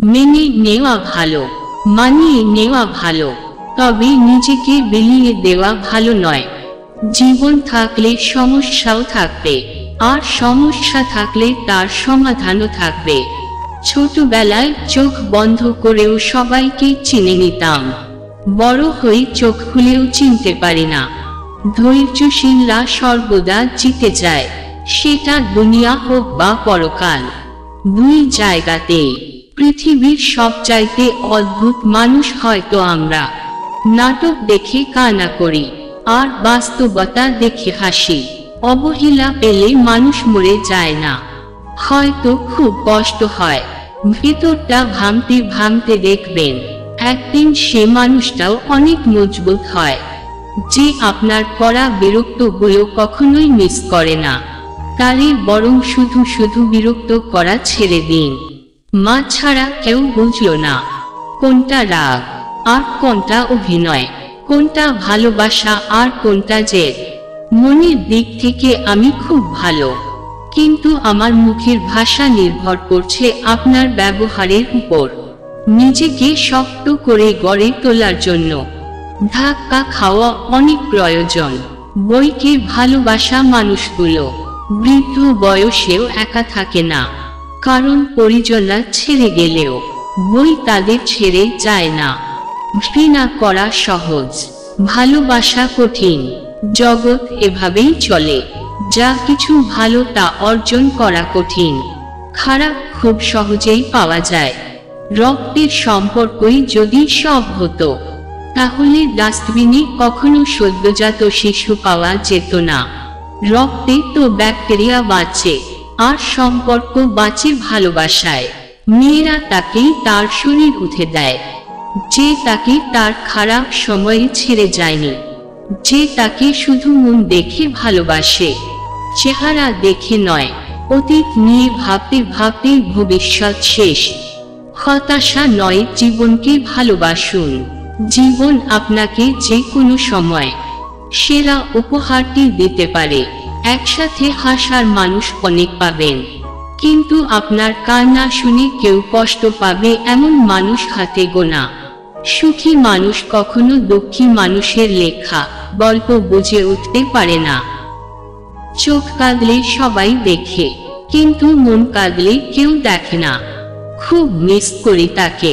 মেনে নেওয়া ভালো, মানিয়ে নেওয়া ভালো, তবে নিজেকে বিলিয়ে দেওয়া ভালো নয়। জীবন থাকলে সমস্যাও থাকবে, আর সমস্যা থাকলে তার সমাধানও থাকবে। ছোটবেলায় চোখ বন্ধ করেও সবাইকে চিনে নিতাম, বড় হয়ে চোখ খুলেও চিনতে পারি না। ধৈর্যশীলরা সর্বদা জিতে যায়, সেটা দুনিয়া হোক বা পরকাল। দুই জায়গাতেই পৃথিবীর সবচাইতে অদ্ভুত মানুষ হয়তো আমরা। নাটক দেখে কান্না করি, আর বাস্তবতা দেখে হাসি। অবহেলা পেলে মানুষ মরে যায় না, হয়তো খুব কষ্ট হয়। ভেতরটা ভাঙতে ভাঙতে দেখবেন একদিন সে মানুষটাও অনেক মজবুত হয়, যে আপনার করা বিরক্তগুলো কখনোই মিস করে না, তারে বরং শুধু শুধু বিরক্ত করা ছেড়ে দিন। মা ছাড়া কেউ বুঝলো না কোনটা রাগ আর কোনটা অভিনয়, কোনটা ভালোবাসা আর কোনটা জেদ। মনের দিক থেকে আমি খুব ভালো, কিন্তু আমার মুখের ভাষা নির্ভর করছে আপনার ব্যবহারের উপর। নিজেকে শক্ত করে গড়ে তোলার জন্য ধাক্কা খাওয়া অনেক প্রয়োজন। বইকে ভালোবাসা মানুষগুলো বৃদ্ধ বয়সেও একা থাকে না, কারণ পরিজনরা ছেড়ে গেলেও বই তাদের ছেড়ে যায় না। ঘৃণা করা সহজ, ভালোবাসা কঠিন। জগৎ এভাবেই চলে, যা কিছু ভালো তা অর্জন করা কঠিন, খারাপ খুব সহজেই পাওয়া যায়। রক্তের সম্পর্কই যদি সব হতো, তাহলে ডাস্টবিনে কখনো সদ্যজাত শিশু পাওয়া যেত না। রক্তে তো ব্যাকটেরিয়া বাঁচে, আর সম্পর্ক বাঁচে ভালোবাসায়। মেয়েরা তাকেই তার শরীর উঠে দেয়, যে তাকে তার খারাপ সময়ে ছেড়ে যায়নি, যে তাকে শুধু মন দেখে ভালোবাসে, চেহারা দেখে নয়। অতীত নিয়ে ভাবতে ভাবতে ভবিষ্যৎ শেষ। হতাশা নয়, জীবনকে ভালোবাসুন। জীবন আপনাকে যে কোনো সময় সেরা উপহারটি দিতে পারে। একসাথে হাসার মানুষ অনেক পাবেন, কিন্তু আপনার কান্না শুনে কেউ কষ্ট পাবে এমন মানুষ হাতে গোনা। সুখী মানুষ কখনো দুঃখী মানুষের লেখা গল্প বুঝে উঠতে পারে না। চোখ কাঁদলে সবাই দেখে, কিন্তু মন কাঁদলে কেউ দেখে না। খুব মিস করি তাকে,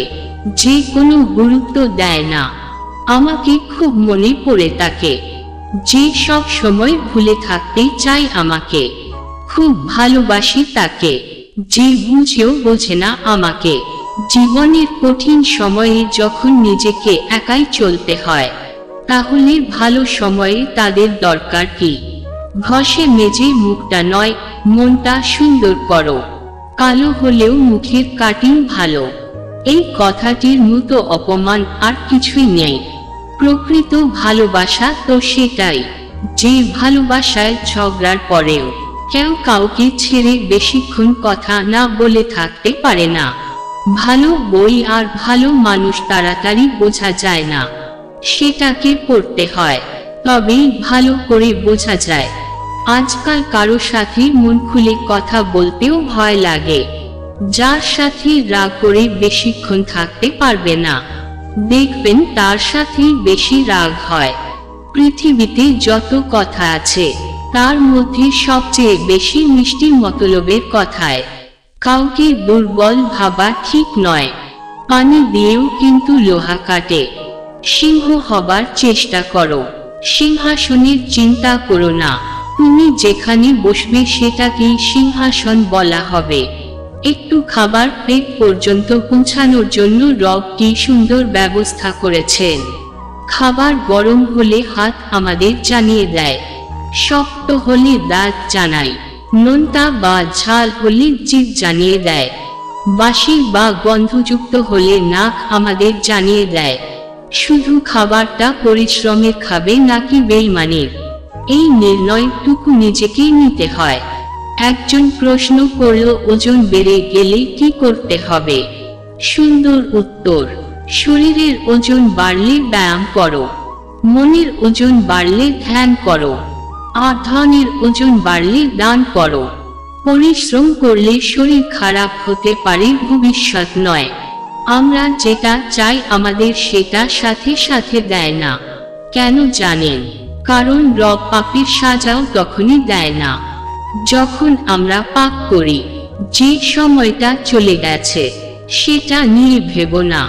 যে কোনো গুরুত্ব দেয় না। আমাকে খুব মনে পড়ে তাকে, যে সব সময় ভুলে থাকতে চাই আমাকে। খুব ভালোবাসি তাকে, যে বুঝেও বোঝে না আমাকে। জীবনের কঠিন সময়ে যখন নিজেকে একাই চলতে হয়, তাহলে ভালো সময়ে তাদের দরকার কি? ঘষে মেজে মুখটা নয়, মনটা সুন্দর করো। কালো হলেও মুখের কাটিং ভালো, এই কথাটির মতো অপমান আর কিছুই নেই। প্রকৃত ভালোবাসা তো সেটাই, যে ভালোবাসায় ঝগড়ার পরেও কেউ কাউকে ছেড়ে বেশিক্ষণ কথা না বলে থাকতে পারে না। ভালো বই আর ভালো মানুষ তাড়াতাড়ি বোঝা যায় না, সেটাকে পড়তে হয়, তবেই ভালো করে বোঝা যায়। আজকাল কারো সাথে মন খুলে কথা বলতেও ভয় লাগে। যার সাথে রাগ করে বেশিক্ষণ থাকতে পারবে না, দেখবেন তার সাথেই বেশি রাগ হয়। পৃথিবীতে যত কথা আছে, তার মধ্যে সবচেয়ে বেশি মিষ্টি মতলবের কথায়। কাউকে দুর্বল ভাবা ঠিক নয়, পানি দিয়েও কিন্তু লোহা কাটে। সিংহ হবার চেষ্টা করো, সিংহাসনের চিন্তা করো না। তুমি যেখানে বসবে সেটাকেই সিংহাসন বলা হবে। একটু খাবার পেট পর্যন্ত পৌঁছানোর জন্য রব কি সুন্দর ব্যবস্থা করেছেন। খাবার গরম হলে হাত আমাদের জানিয়ে দেয়, শক্ত হলে দাঁত জানায়, নোনতা বা ঝাল হলে জিভ জানিয়ে দেয়, বাসি বা গন্ধযুক্ত হলে নাক আমাদের জানিয়ে দেয়। শুধু খাবারটা পরিশ্রমের খাবে নাকি বেইমানের, এই নির্ণয়টুকু নিজেকেই নিতে হয়। একজন প্রশ্ন করল, ওজন বেড়ে গেলে কি করতে হবে? সুন্দর উত্তর, শরীরের ওজন বাড়লে ব্যায়াম করো, মনের ওজন বাড়লে ধ্যান করো, আর ধনের ওজন বাড়লে দান করো। পরিশ্রম করলে শরীর খারাপ হতে পারে, ভবিষ্যৎ নয়। আমরা যেটা চাই আমাদের সেটা সাথে সাথে দেয় না। কেন জানেন? কারণ রব পাপীর সাজাও তখনই দেয় না যখন আমরা পাপ করি। যে সময়টা চলে গেছে সেটা নিয়ে ভেবো না,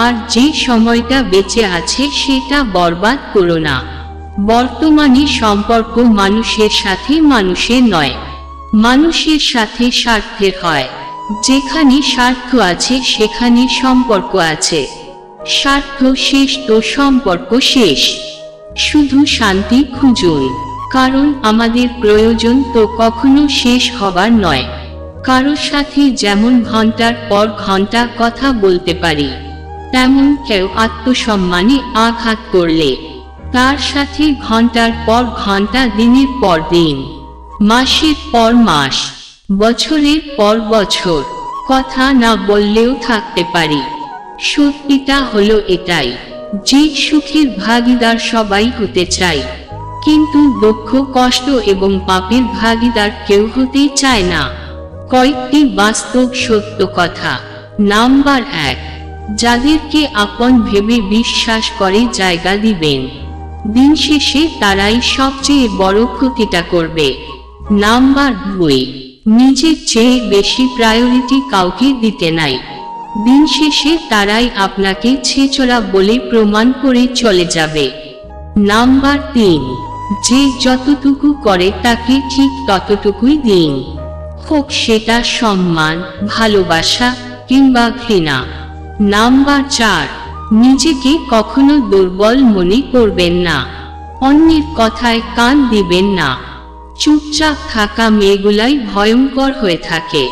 আর যে সময়টা বেঁচে আছে সেটা বরবাদ করো না। বর্তমানে সম্পর্ক মানুষের সাথে মানুষের নয়, মানুষের সাথে স্বার্থের হয়। যেখানে স্বার্থ আছে সেখানে সম্পর্ক আছে। স্বার্থ শেষ তো সম্পর্ক শেষ। শুধু শান্তি খুঁজুন, কারণ আমাদের প্রয়োজন তো কখনো শেষ হবার নয়। কারোর সাথে যেমন ঘন্টার পর ঘন্টা কথা বলতে পারি, তেমন কেউ আত্মসম্মানে আঘাত করলে তার সাথে ঘন্টার পর ঘন্টা, দিনের পর দিন, মাসের পর মাস, বছরের পর বছর কথা না বললেও থাকতে পারি। সত্যিটা হলো এটাই যে সুখের ভাগীদার সবাই হতে চায়, কিন্তু দুঃখ, কষ্ট এবং পাপের ভাগীদার কেউ হতে চায় না। কয়েকটি বাস্তব সত্য কথা। নাম্বার 1, যাদেরকে আপন ভেবে বিশ্বাস করে জায়গা দিবেন, দিন শেষে তারাই সবচেয়ে বড় ক্ষতিটা করবে। নাম্বার 2, নিজের চেয়ে বেশি প্রায়োরিটি কাউকে দিতে নাই, দিন শেষে তারাই আপনাকে ছেচড়া বলে প্রমাণ করে চলে যাবে। নাম্বার 3, যে যতটুকু করে তাকে ঠিক ততটুকুই দিন, হোক সেটা সম্মান, ভালোবাসা কিংবা ঘৃণা। নাম্বার 4, নিজেকে কখনো দুর্বল মনে করবেন না, অন্যের কথায় কান দিবেন না। চুপচাপ থাকা মেয়েগুলাই ভয়ঙ্কর হয়ে থাকে,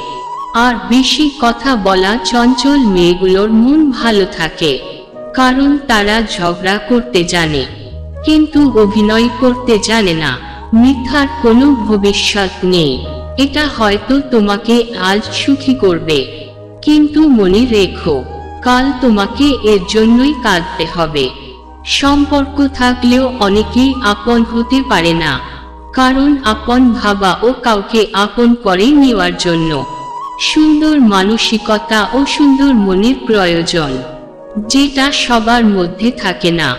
আর বেশি কথা বলা চঞ্চল মেয়েগুলোর মন ভালো থাকে, কারণ তারা ঝগড়া করতে জানে কিন্তু অভিনয় করতে জানে না। মিথ্যার কোনো ভবিষ্যৎ নেই। এটা হয়তো তোমাকে আজ সুখী করবে, কিন্তু মনে রেখো কাল তোমাকে এর জন্যই কাঁদতে হবে। সম্পর্ক থাকলেও অনেকেই আপন হতে পারে না, কারণ আপন ভাবা ও কাউকে আপন করে নেওয়ার জন্য সুন্দর মানসিকতা ও সুন্দর মনের প্রয়োজন, যেটা সবার মধ্যে থাকে না।